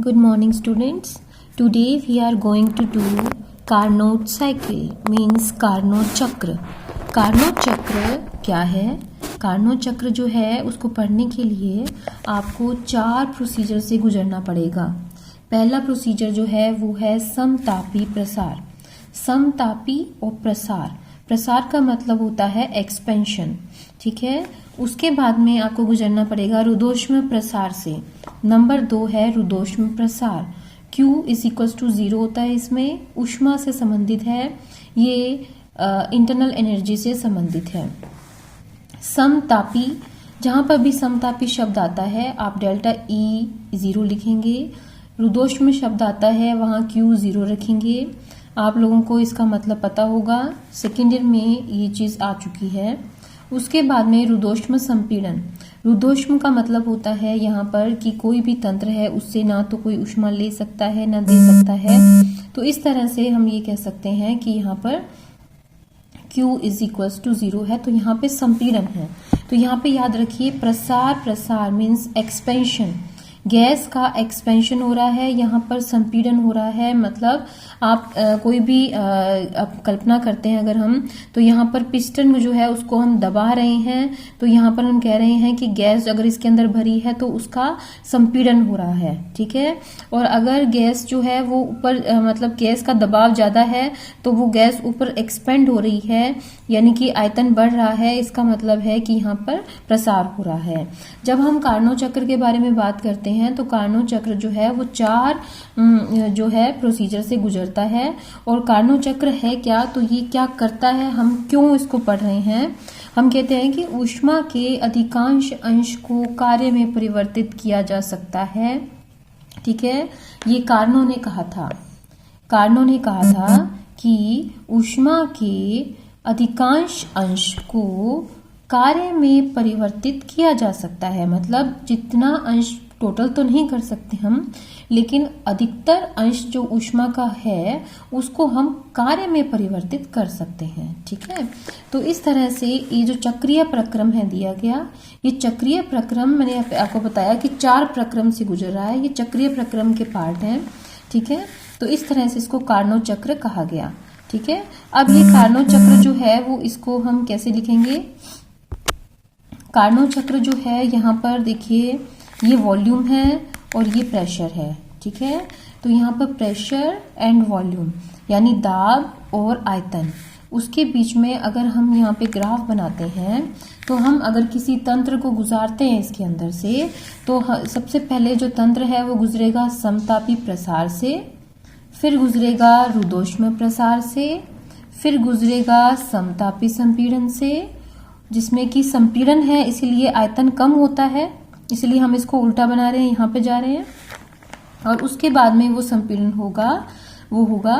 Good morning students. Today we are going to do Carnot cycle means Carnot चक्र. Carnot चक्र क्या है? Carnot चक्र जो है उसको पढ़ने के लिए आपको 4 प्रोसीजर से गुजरना पड़ेगा. पहला प्रोसीजर जो है वो है समतापी प्रसार. समतापी और प्रसार. प्रसार का मतलब होता है एक्सपेंशन. ठीक है. उसके बाद में आपको गुजरना पड़ेगा रुद्धोष्म प्रसार से. नंबर 2 है रुद्धोष्म प्रसार. Q = 0 होता है. इसमें ऊष्मा से संबंधित है. ये इंटरनल एनर्जी से संबंधित है. समतापी, जहां पर भी समतापी शब्द आता है आप डेल्टा E 0 लिखेंगे. रुद्धोष्म शब्द आता है वहां Q 0 रखेंगे. आप लोगों को इसका मतलब पता होगा, सेकेंड ईयर में ये चीज आ चुकी है. उसके बाद में रुद्धोष्म संपीड़न. रुद्धोष्म का मतलब होता है यहाँ पर कि कोई भी तंत्र है उससे ना तो कोई ऊष्मा ले सकता है ना दे सकता है. तो इस तरह से हम ये कह सकते हैं कि यहाँ पर Q = 0 है. तो यहाँ पे संपीड़न है. तो यहाँ पे याद रखिए प्रसार. प्रसार मीन्स एक्सपेंशन. गैस का एक्सपेंशन हो रहा है, यहाँ पर संपीड़न हो रहा है. मतलब आप कोई भी आप कल्पना करते हैं अगर हम, तो यहाँ पर पिस्टन जो है उसको हम दबा रहे हैं. तो यहाँ पर हम कह रहे हैं कि गैस अगर इसके अंदर भरी है तो उसका संपीड़न हो रहा है. ठीक है. और अगर गैस जो है वो ऊपर मतलब गैस का दबाव ज्यादा है तो वो गैस ऊपर एक्सपेंड हो रही है, यानी कि आयतन बढ़ रहा है. इसका मतलब है कि यहाँ पर प्रसार हो रहा है. जब हम कार्नोट चक्र के बारे में बात करते हैं तो कार्नोट चक्र जो है वो 4 जो है प्रोसीजर से गुजरता है. और कार्नोट चक्र है क्या, तो ये क्या करता है, हम क्यों इसको पढ़ रहे हैं. हम कहते हैं कि ऊष्मा के अधिकांश अंश को कार्य में परिवर्तित किया जा सकता है. ठीक है. ये कार्नो ने कहा था. कार्नो ने कहा था कि ऊष्मा के अधिकांश अंश को कार्य में परिवर्तित किया जा सकता है. मतलब जितना अंश, टोटल तो नहीं कर सकते हम, लेकिन अधिकतर अंश जो ऊष्मा का है उसको हम कार्य में परिवर्तित कर सकते हैं. ठीक है. तो इस तरह से ये जो चक्रीय प्रक्रम है दिया गया, ये चक्रीय प्रक्रम मैंने आपको बताया कि 4 प्रक्रम से गुजर रहा है. ये चक्रीय प्रक्रम के पार्ट हैं. ठीक है. तो इस तरह से इसको कार्नोट चक्र कहा गया. ठीक है. अब ये कार्नोट चक्र जो है वो इसको हम कैसे लिखेंगे. कार्नोट चक्र जो है यहाँ पर देखिए, ये वॉल्यूम है और ये प्रेशर है. ठीक है. तो यहाँ पर प्रेशर एंड वॉल्यूम यानी दाब और आयतन, उसके बीच में अगर हम यहाँ पे ग्राफ बनाते हैं तो हम अगर किसी तंत्र को गुजारते हैं इसके अंदर से, तो सबसे पहले जो तंत्र है वो गुजरेगा समतापी प्रसार से, फिर गुजरेगा रुद्धोष्म प्रसार से, फिर गुजरेगा समतापी संपीड़न से, जिसमें कि संपीड़न है इसीलिए आयतन कम होता है, इसलिए हम इसको उल्टा बना रहे हैं, यहाँ पे जा रहे हैं. और उसके बाद में वो संपीड़न होगा, वो होगा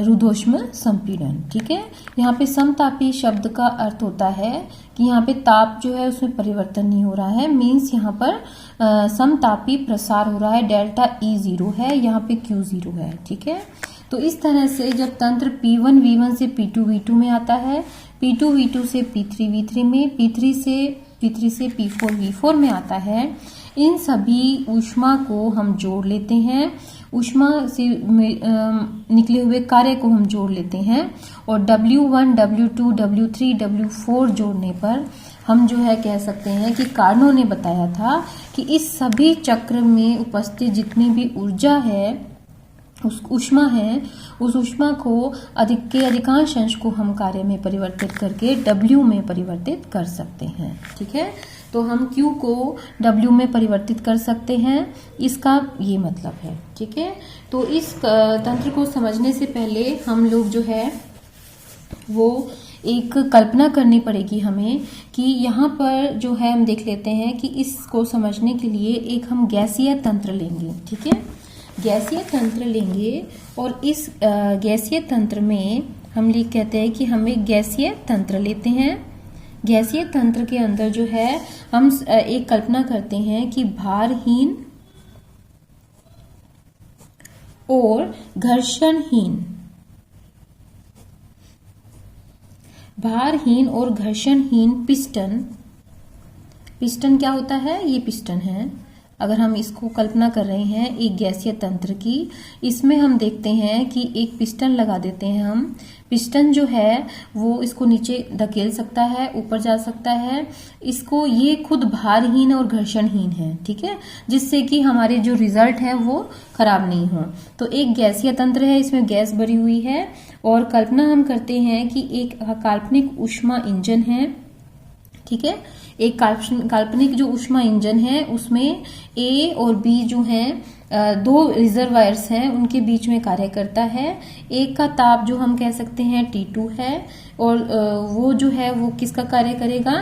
रुद्धोष्म संपीड़न. ठीक है. यहाँ पे समतापी शब्द का अर्थ होता है कि यहाँ पे ताप जो है उसमें परिवर्तन नहीं हो रहा है. मीन्स यहाँ पर समतापी प्रसार हो रहा है. डेल्टा E 0 है, यहाँ पे Q 0 है. ठीक है. तो इस तरह से जब तंत्र P1 V1 से P2 V2 में आता है, P2 V2 से P3 V3 में, P3 से P4 V4 में आता है, इन सभी ऊष्मा को हम जोड़ लेते हैं. ऊष्मा से निकले हुए कार्य को हम जोड़ लेते हैं और W1 W2 W3 W4 जोड़ने पर हम जो है कह सकते हैं कि कार्नो ने बताया था कि इस सभी चक्र में उपस्थित जितनी भी ऊर्जा है, उस ऊष्मा है, उस ऊष्मा को अधिकांश अंश को हम कार्य में परिवर्तित करके W में परिवर्तित कर सकते हैं. ठीक है. तो हम Q को W में परिवर्तित कर सकते हैं, इसका ये मतलब है. ठीक है. तो इस तंत्र को समझने से पहले हम लोग जो है वो एक कल्पना करनी पड़ेगी हमें कि यहाँ पर जो है हम देख लेते हैं कि इसको समझने के लिए एक हम गैसीय तंत्र लेंगे. ठीक है. गैसीय तंत्र लेंगे और इस गैसीय तंत्र में हम कहते हैं कि हम एक गैसीय तंत्र लेते हैं. गैसीय तंत्र के अंदर जो है हम एक कल्पना करते हैं कि भारहीन और घर्षणहीन, भारहीन और घर्षणहीन पिस्टन. पिस्टन क्या होता है, ये पिस्टन है. अगर हम इसको कल्पना कर रहे हैं एक गैसीय तंत्र की, इसमें हम देखते हैं कि एक पिस्टन लगा देते हैं हम। पिस्टन जो है वो इसको नीचे धकेल सकता है, ऊपर जा सकता है। इसको ये खुद भारहीन और घर्षणहीन है, ठीक है, जिससे कि हमारे जो रिजल्ट है वो खराब नहीं हो। तो एक गैसीय तंत्र है, इसमें गैस भरी हुई है और कल्पना हम करते हैं कि एक काल्पनिक ऊष्मा इंजन है, ठीक है। एक काल्पनिक जो ऊष्मा इंजन है उसमें ए और बी जो हैं दो रिजर्वायर्स हैं, उनके बीच में कार्य करता है। एक का ताप जो हम कह सकते हैं T2 है और वो जो है वो किसका कार्य करेगा,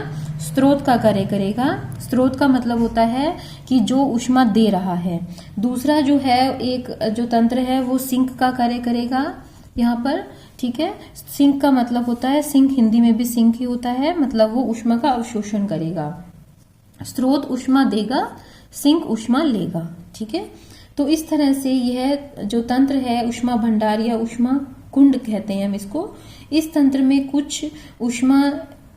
स्रोत का कार्य करेगा। स्रोत का मतलब होता है कि जो ऊष्मा दे रहा है। दूसरा जो है एक जो तंत्र है वो सिंक का कार्य करेगा यहाँ पर, ठीक है। सिंक का मतलब होता है, सिंक हिंदी में भी सिंक ही होता है, मतलब वो ऊष्मा का अवशोषण करेगा। स्रोत ऊष्मा देगा, सिंक ऊष्मा लेगा, ठीक है। तो इस तरह से यह जो तंत्र है ऊष्मा भंडार या ऊष्मा कुंड कहते हैं हम इसको। इस तंत्र में कुछ ऊष्मा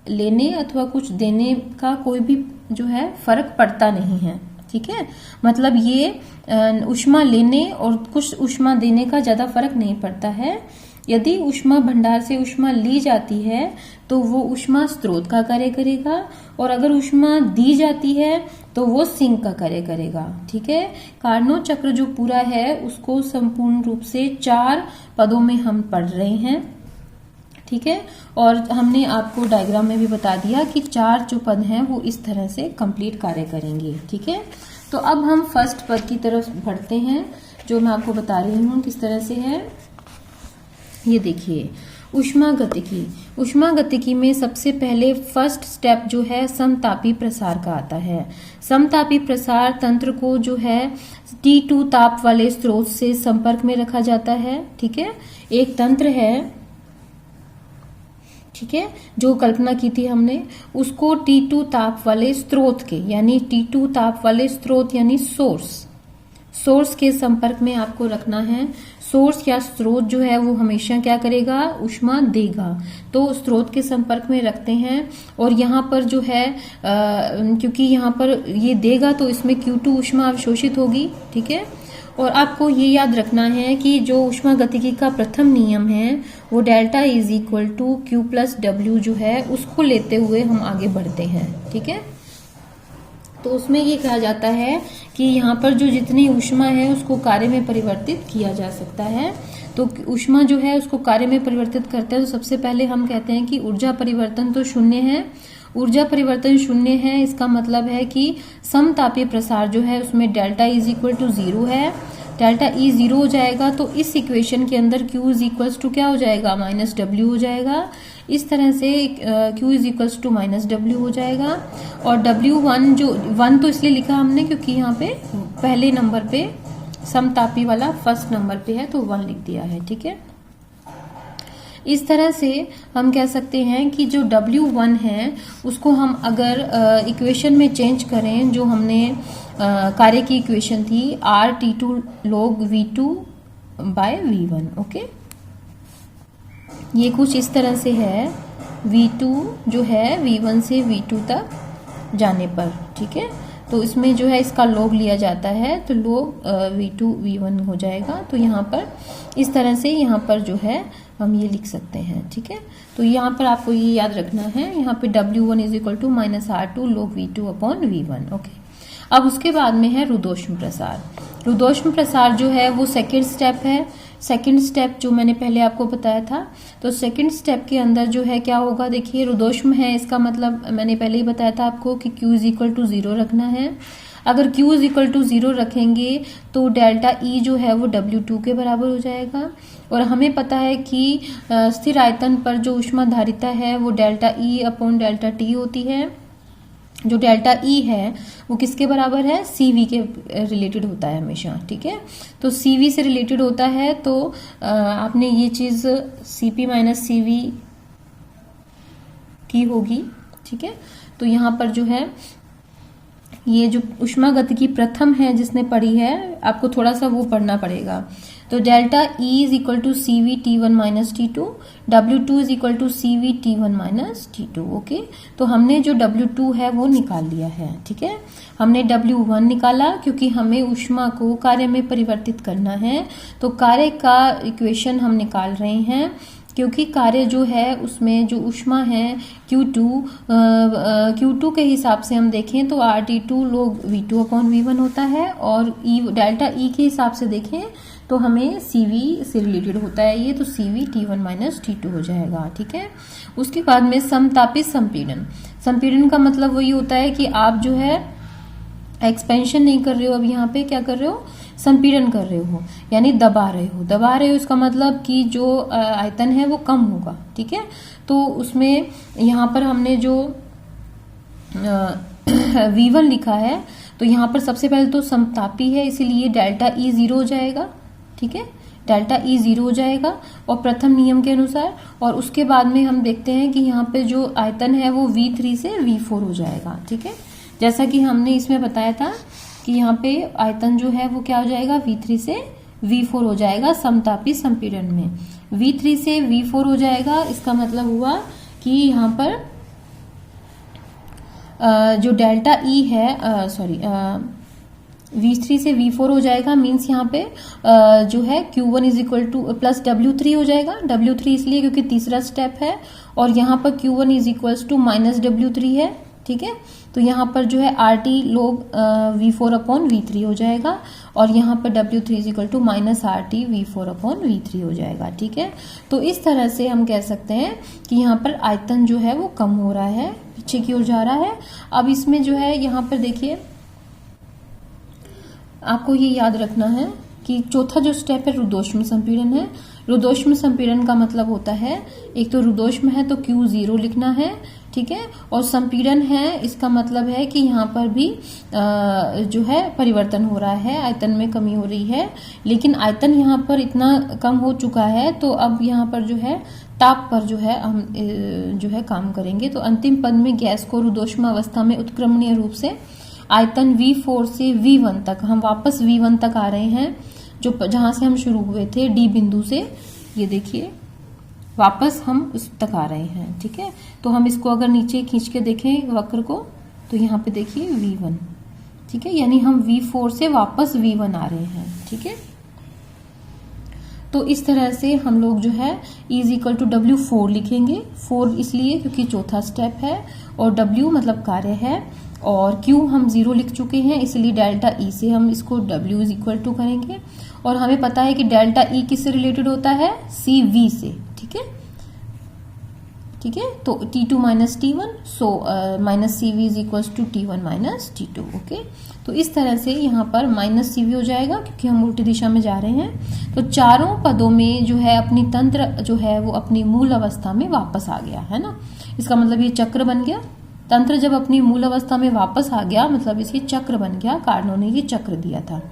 लेने अथवा कुछ देने का कोई भी जो है फर्क पड़ता नहीं है, ठीक है। मतलब ये ऊष्मा लेने और कुछ ऊष्मा देने का ज्यादा फर्क नहीं पड़ता है। यदि ऊष्मा भंडार से ऊष्मा ली जाती है तो वो ऊष्मा स्रोत का कार्य करेगा और अगर ऊष्मा दी जाती है तो वो सिंक का कार्य करेगा, ठीक है। कार्नोट चक्र जो पूरा है उसको संपूर्ण रूप से 4 पदों में हम पढ़ रहे हैं, ठीक है। और हमने आपको डायग्राम में भी बता दिया कि 4 जो पद हैं वो इस तरह से कंप्लीट कार्य करेंगे, ठीक है। तो अब हम फर्स्ट पद की तरफ बढ़ते हैं, जो मैं आपको बता रही हूँ किस तरह से है। ये देखिए ऊष्मागतिकी। ऊष्मागतिकी में सबसे पहले फर्स्ट स्टेप जो है समतापी प्रसार का आता है। समतापी प्रसार तंत्र को जो है T2 ताप वाले स्रोत से संपर्क में रखा जाता है, ठीक है। एक तंत्र है, ठीक है, जो कल्पना की थी हमने, उसको T2 ताप वाले स्रोत के यानी T2 ताप वाले स्रोत यानी सोर्स के संपर्क में आपको रखना है। सोर्स या स्रोत जो है वो हमेशा क्या करेगा, ऊष्मा देगा। तो स्रोत के संपर्क में रखते हैं और यहाँ पर जो है क्योंकि यहाँ पर ये देगा तो इसमें Q2 ऊष्मा अवशोषित होगी, ठीक है। और आपको ये याद रखना है कि जो ऊष्मागतिकी का प्रथम नियम है वो delta is equal to Q plus W जो है उसको लेते हुए हम आगे बढ़ते हैं, ठीक है। तो उसमें ये कहा जाता है कि यहाँ पर जो जितनी ऊष्मा है उसको कार्य में परिवर्तित किया जा सकता है। तो ऊष्मा जो है उसको कार्य में परिवर्तित करते हैं तो सबसे पहले हम कहते हैं कि ऊर्जा परिवर्तन तो 0 है। ऊर्जा परिवर्तन 0 है, इसका मतलब है कि समतापीय प्रसार जो है उसमें डेल्टा इज इक्वल टू 0 है। डेल्टा ई 0 हो जाएगा तो इस इक्वेशन के अंदर Q इज इक्वल्स टू क्या हो जाएगा, माइनस W हो जाएगा। इस तरह से Q is equals to minus W हो जाएगा। और W1 जो 1 तो इसलिए लिखा हमने क्योंकि यहाँ पे पहले नंबर पे समतापी वाला फर्स्ट नंबर पे है तो 1 लिख दिया है, ठीक है। इस तरह से हम कह सकते हैं कि जो W1 है उसको हम अगर इक्वेशन में चेंज करें, जो हमने कार्य की इक्वेशन थी RT2 log V2 bye V1, okay. ये कुछ इस तरह से है, V2 जो है V1 से V2 तक जाने पर, ठीक है। तो इसमें जो है इसका log लिया जाता है तो log V2 V1 हो जाएगा। तो यहाँ पर इस तरह से यहाँ पर जो है हम ये लिख सकते हैं, ठीक है। तो यहाँ पर आपको ये याद रखना है, यहाँ पे W1 is equal to minus R2 log V2 upon V1, okay. अब उसके बाद में है रुद्धोष्म प्रसार। रुद्धोष्म प्रसार जो है वो सेकेंड स्टेप है। सेकेंड स्टेप जो मैंने पहले आपको बताया था, तो सेकेंड स्टेप के अंदर जो है क्या होगा, देखिए रुद्धोष्म है, इसका मतलब मैंने पहले ही बताया था आपको कि Q इज इक्वल टू 0 रखना है। अगर Q इज इक्वल टू 0 रखेंगे तो डेल्टा E जो है वो W2 के बराबर हो जाएगा। और हमें पता है कि स्थिर आयतन पर जो ऊष्मा धारिता है वो delta E upon delta T होती है। जो डेल्टा E है वो किसके बराबर है, CV के रिलेटेड होता है हमेशा, ठीक है। तो CV से रिलेटेड होता है तो आपने ये चीज CP माइनस CV की होगी, ठीक है। तो यहाँ पर जो है ये जो ऊष्मागतिकी प्रथम है जिसने पढ़ी है, आपको थोड़ा सा वो पढ़ना पड़ेगा। तो delta E is equal to CV T1 minus T2, W2 is equal to CV T1 minus T2। Okay, तो हमने जो W2 है वो निकाल लिया है। ठीक है, हमने W1 निकाला क्योंकि हमें ऊष्मा को कार्य में परिवर्तित करना है, तो कार्य का इक्वेशन हम निकाल रहे हैं क्योंकि कार्य जो है उसमें जो ऊष्मा है Q2 के हिसाब से हम देखें तो RT2 log V2/V1 होता है, और डेल्टा E के हिसाब से देखें तो हमें CV से रिलेटेड होता है ये, तो CV T1 माइनस T2 हो जाएगा। ठीक है, उसके बाद में समतापी संपीड़न। संपीड़न का मतलब वही होता है कि आप जो है एक्सपेंशन नहीं कर रहे हो, अब यहाँ पे क्या कर रहे हो, संपीड़न कर रहे हो, यानी दबा रहे हो। इसका मतलब कि जो आयतन है वो कम होगा। ठीक है, तो उसमें यहाँ पर हमने जो V1 लिखा है, तो यहाँ पर सबसे पहले तो समतापी है, इसीलिए डेल्टा E 0 हो जाएगा। ठीक है, डेल्टा E 0 हो जाएगा और प्रथम नियम के अनुसार, और उसके बाद में हम देखते हैं कि यहाँ पे जो आयतन है वो V3 से V4 हो जाएगा। ठीक है, जैसा कि हमने इसमें बताया था कि यहाँ पे आयतन जो है वो क्या हो जाएगा, V3 से V4 हो जाएगा समतापी संपीड़न में। V3 से V4 हो जाएगा, इसका मतलब हुआ कि यहाँ पर जो डेल्टा E है V3 से V4 हो जाएगा, मीन्स यहाँ पे जो है Q1 is equal two plus W3 हो जाएगा। W3 इसलिए क्योंकि तीसरा स्टेप है, और यहाँ पर Q1 is equal to minus W3 है। ठीक है, तो यहाँ पर जो है RT log V4/V3 हो जाएगा, और यहाँ पर W3 is equal to minus RT V4/V3 हो जाएगा। ठीक है, तो इस तरह से हम कह सकते हैं कि यहाँ पर आयतन जो है वो कम हो रहा है, पीछे की ओर जा रहा है। अब इसमें जो है यहाँ पर देखिए, आपको ये याद रखना है कि चौथा जो स्टेप है रुद्धोष्म संपीड़न है। रुद्धोष्म संपीड़न का मतलब होता है, एक तो रुद्धोष्म है तो Q0 लिखना है। ठीक है, और संपीड़न है, इसका मतलब है कि यहाँ पर भी जो है परिवर्तन हो रहा है, आयतन में कमी हो रही है, लेकिन आयतन यहाँ पर इतना कम हो चुका है, तो अब यहाँ पर जो है ताप पर जो है हम जो है काम करेंगे। तो अंतिम पद में गैस को रुद्धोष्म अवस्था में उत्क्रमणीय रूप से आयतन V4 से V1 तक, हम वापस V1 तक आ रहे हैं, जो जहां से हम शुरू हुए थे D बिंदु से, ये देखिए वापस हम उस तक आ रहे हैं। ठीक है, तो हम इसको अगर नीचे खींच के देखें वक्र को, तो यहाँ पे देखिए V1। ठीक है, यानी हम V4 से वापस V1 आ रहे हैं। ठीक है, तो इस तरह से हम लोग जो है E is equal to W4 लिखेंगे। 4 इसलिए क्योंकि चौथा स्टेप है, और W मतलब कार्य है, और Q हम 0 लिख चुके हैं, इसलिए डेल्टा E से हम इसको W इज इक्वल टू करेंगे। और हमें पता है कि डेल्टा E किससे रिलेटेड होता है, CV से। ठीक है, ठीक है, तो T2 minus T1, so minus CV is equal to T1 minus T2। Okay, तो इस तरह से यहाँ पर माइनस CV हो जाएगा क्योंकि हम उल्टी दिशा में जा रहे हैं। तो चारों पदों में जो है अपनी तंत्र जो है वो अपनी मूल अवस्था में वापस आ गया है ना, इसका मतलब ये चक्र बन गया। तंत्र जब अपनी मूल अवस्था में वापस आ गया, मतलब इसे चक्र बन गया, कार्नो ने ये चक्र दिया था।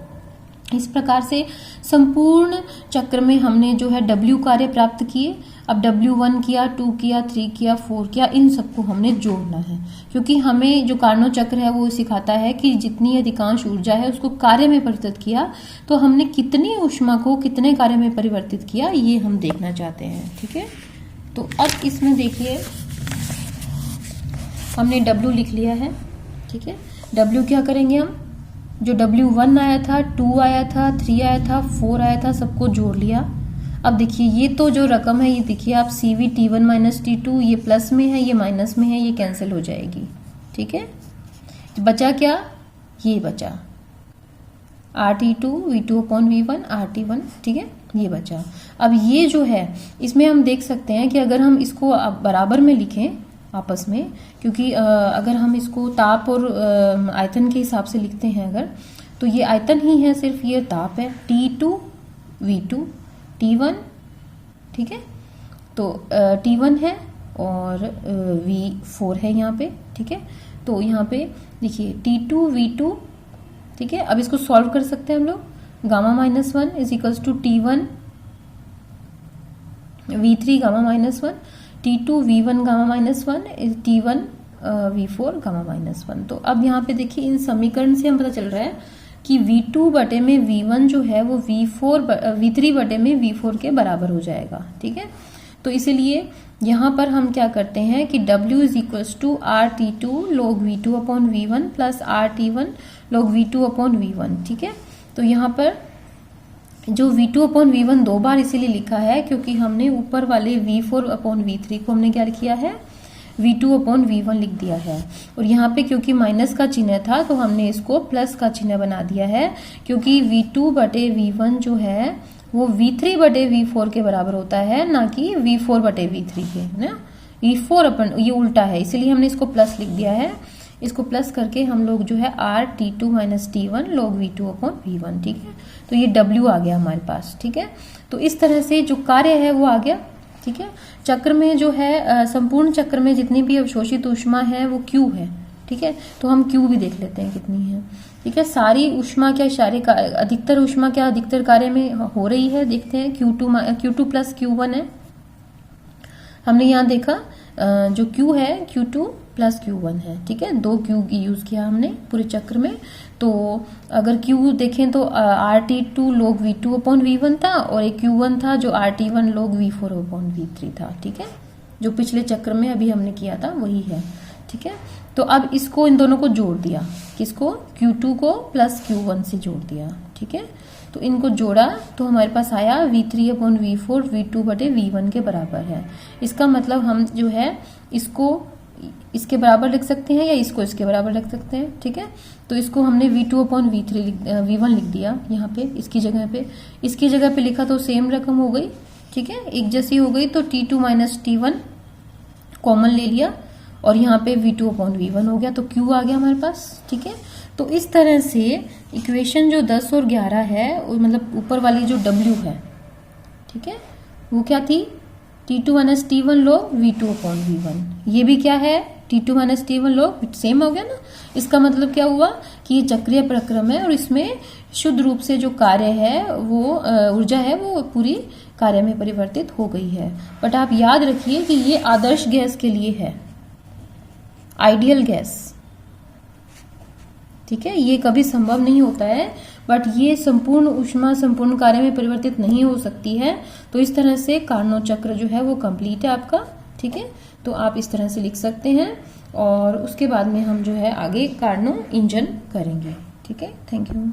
इस प्रकार से संपूर्ण चक्र में हमने जो है W कार्य प्राप्त किए। अब W1 किया, 2 किया, 3 किया, 4 किया, इन सबको हमने जोड़ना है, क्योंकि हमें जो कार्नो चक्र है वो सिखाता है कि जितनी अधिकांश ऊर्जा है उसको कार्य में परिवर्तित किया, तो हमने कितनी ऊष्मा को कितने कार्य में परिवर्तित किया ये हम देखना चाहते हैं। ठीक है, तो अब इसमें देखिए हमने W लिख लिया है। ठीक है, W क्या करेंगे हम, जो W1 आया था, 2 आया था, 3 आया था, 4 आया था, सबको जोड़ लिया। अब देखिए ये तो जो रकम है, ये देखिए आप CV T1 माइनस T2, ये प्लस में है, ये माइनस में है, ये कैंसिल हो जाएगी। ठीक है, बचा क्या, ये बचा RT2 V2/V1 RT1। ठीक है, ये बचा। अब ये जो है इसमें हम देख सकते हैं कि अगर हम इसको बराबर में लिखें आपस में, क्योंकि अगर हम इसको ताप और आयतन के हिसाब से लिखते हैं अगर, तो ये आयतन ही है, सिर्फ ये ताप है, T2 V2 T1। ठीक है, तो T1 है और V4 है यहाँ पे। ठीक है, तो यहाँ पे देखिए T2 V2। ठीक है, अब इसको सॉल्व कर सकते हैं हम लोग। Gamma minus 1 is equals to T1 V3 gamma minus 1, T2 V1 gamma minus 1 is T1 V4 gamma minus 1। तो अब यहाँ पे देखिए इन समीकरण से हम पता चल रहा है कि V2 बटे में V1 जो है वो V3 बटे में V4 के बराबर हो जाएगा। ठीक है, तो इसीलिए यहाँ पर हम क्या करते हैं कि W is equals to RT2 log V2 upon V1 plus RT1 log V2 upon V1। ठीक है, तो यहाँ पर जो V2 अपॉन V1 दो बार इसीलिए लिखा है क्योंकि हमने ऊपर वाले V4 अपॉन V3 को हमने क्या किया है, V2 अपॉन V1 लिख दिया है। और यहाँ पे क्योंकि माइनस का चिन्ह था तो हमने इसको प्लस का चिन्ह बना दिया है, क्योंकि V2 बटे V1 जो है वो V3 बटे V4 के बराबर होता है, ना कि V4 बटे V3 के, ना V4 अपन ये उल्टा है, इसीलिए हमने इसको प्लस लिख दिया है। इसको प्लस करके हम लोग जो है RT2 minus T1 log V2 upon V1। ठीक है, तो ये W आ गया हमारे पास। ठीक है, तो इस तरह से जो कार्य है वो आ गया। ठीक है, चक्र में जो है संपूर्ण चक्र में जितनी भी अवशोषित ऊष्मा है वो Q है। ठीक है, तो हम Q भी देख लेते हैं कितनी है। ठीक है, सारी ऊष्मा क्या अधिकतर ऊष्मा क्या अधिकतर कार्य में हो रही है, देखते हैं। Q2 प्लस Q1 है, हमने यहाँ देखा जो Q है Q2 प्लस Q1 है। ठीक है, 2 Q यूज किया हमने पूरे चक्र में। तो अगर Q देखें तो RT2 log V2 upon V1 था और एक Q1 था जो RT1 log V4 upon V3 था। ठीक है, जो पिछले चक्र में अभी हमने किया था वही है। ठीक है, तो अब इसको इन दोनों को जोड़ दिया, किसको, Q2 को प्लस Q1 से जोड़ दिया। ठीक है, तो इनको जोड़ा तो हमारे पास आया V3 अपॉन V4 V2 बटे V1 के बराबर है। इसका मतलब हम जो है इसको इसके बराबर लिख सकते हैं या इसको इसके बराबर लिख सकते हैं। ठीक है, तो इसको हमने V2 अपॉन V1 लिख दिया यहाँ पे, इसकी जगह पे लिखा तो सेम रकम हो गई। ठीक है, एक जैसी हो गई, तो T2 माइनस T1 कॉमन ले लिया और यहाँ पे V2 अपॉन V1 हो गया, तो Q आ गया हमारे पास। ठीक है, तो इस तरह से इक्वेशन जो 10 और 11 है, मतलब ऊपर वाली जो W है, ठीक है, वो क्या थी, T2 minus T1 log V2 upon V1। ये भी क्या है, T2 minus T1 log, same हो गया ना। इसका मतलब क्या हुआ कि ये चक्रीय प्रक्रम है और इसमें शुद्ध रूप से जो कार्य है वो ऊर्जा है वो पूरी कार्य में परिवर्तित हो गई है। बट आप याद रखिए कि ये आदर्श गैस के लिए है, आइडियल गैस। ठीक है, ये कभी संभव नहीं होता है, बट ये संपूर्ण ऊष्मा संपूर्ण कार्य में परिवर्तित नहीं हो सकती है। तो इस तरह से कार्नोट चक्र जो है वो कंप्लीट है आपका। ठीक है, तो आप इस तरह से लिख सकते हैं और उसके बाद में हम जो है आगे कार्नो इंजन करेंगे। ठीक है, थैंक यू।